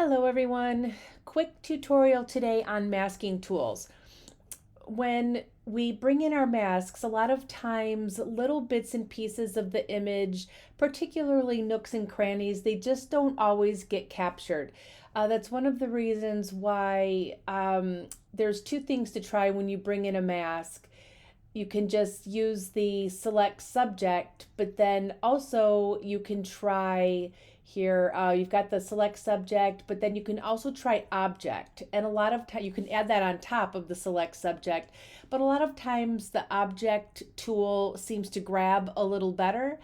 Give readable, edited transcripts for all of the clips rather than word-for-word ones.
Hello everyone. Quick tutorial today on masking tools. When we bring in our masks, a lot of times little bits and pieces of the image, particularly nooks and crannies, they just don't always get captured. That's one of the reasons why there's two things to try when you bring in a mask. You can just use the select subject, but then also you can try here, you've got the select subject, but then you can also try object. And a lot of times you can add that on top of the select subject, but a lot of times the object tool seems to grab a little better.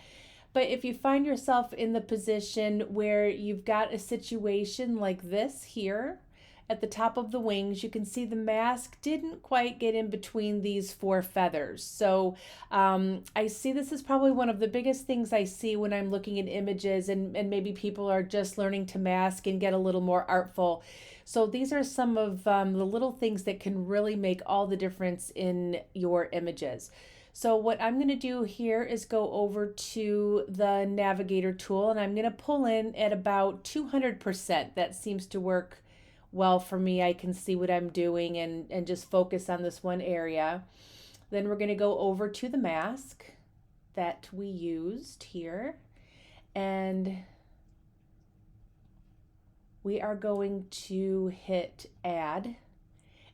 But if you find yourself in the position where you've got a situation like this here, at the top of the wings, you can see the mask didn't quite get in between these four feathers. So I see this is probably one of the biggest things I see when I'm looking at images, and maybe people are just learning to mask and get a little more artful. So these are some of the little things that can really make all the difference in your images. So what I'm going to do here is go over to the navigator tool, and I'm going to pull in at about 200%. That seems to work well for me. I can see what I'm doing and just focus on this one area. Then we're going to go over to the mask that we used here, and we are going to hit add,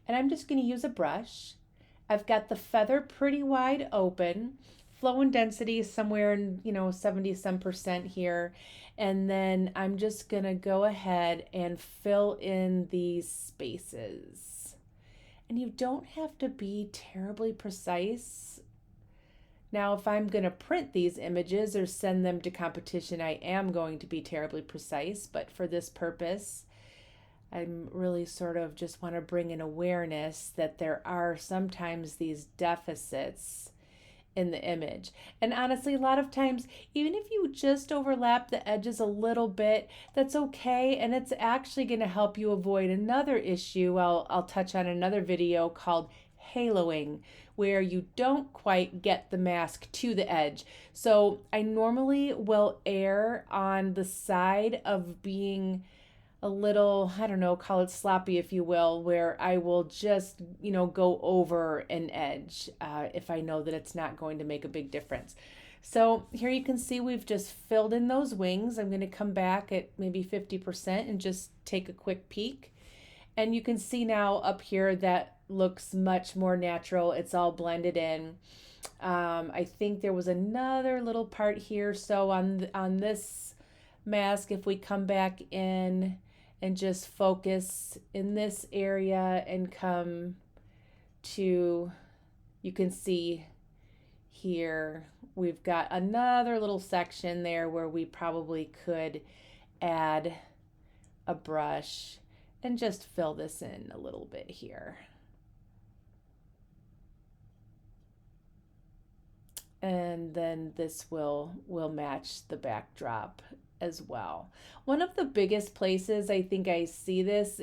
and I'm just going to use a brush. I've got the feather pretty wide open. Flow and density is somewhere in 70 some percent here, and then I'm just gonna go ahead and fill in these spaces. And you don't have to be terribly precise. Now if I'm gonna print these images or send them to competition, I am going to be terribly precise, but for this purpose I'm really sort of just want to bring an awareness that there are sometimes these deficits in the image. And honestly, a lot of times, even if you just overlap the edges a little bit, that's okay. And it's actually going to help you avoid another issue I'll touch on in another video called haloing, where you don't quite get the mask to the edge. So I normally will err on the side of being a little, I don't know, call it sloppy if you will, where I will just, go over an edge if I know that it's not going to make a big difference. So here you can see we've just filled in those wings. I'm going to come back at maybe 50% and just take a quick peek. And you can see now up here that looks much more natural. It's all blended in. I think there was another little part here. So on this mask, if we come back in and just focus in this area and come to, you can see here, we've got another little section there where we probably could add a brush and just fill this in a little bit here. And then this will match the backdrop as well. One of the biggest places I think I see this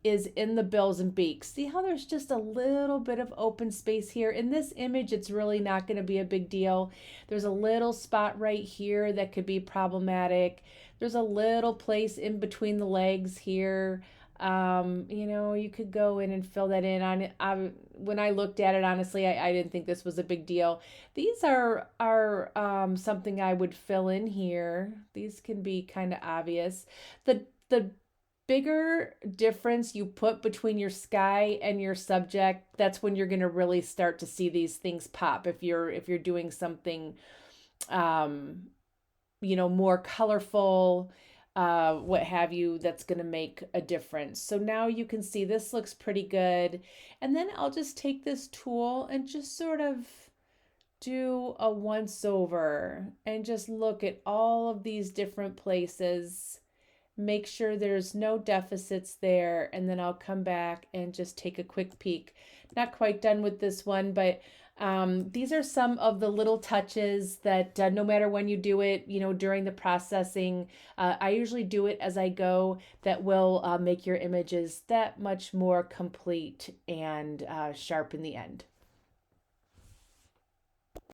is in the bills and beaks. See how there's just a little bit of open space here? In this image, it's really not going to be a big deal. There's a little spot right here that could be problematic. There's a little place in between the legs here. You could go in and fill that in. When I looked at it, honestly, I didn't think this was a big deal. These are something I would fill in here. These can be kind of obvious. The bigger difference you put between your sky and your subject, that's when you're going to really start to see these things pop. If you're doing something more colorful, what have you, that's going to make a difference. So now you can see this looks pretty good. And then I'll just take this tool and just sort of do a once over and just look at all of these different places, make sure there's no deficits there, and then I'll come back and just take a quick peek. Not quite done with this one, but these are some of the little touches that no matter when you do it, during the processing, I usually do it as I go, that will make your images that much more complete and sharp in the end.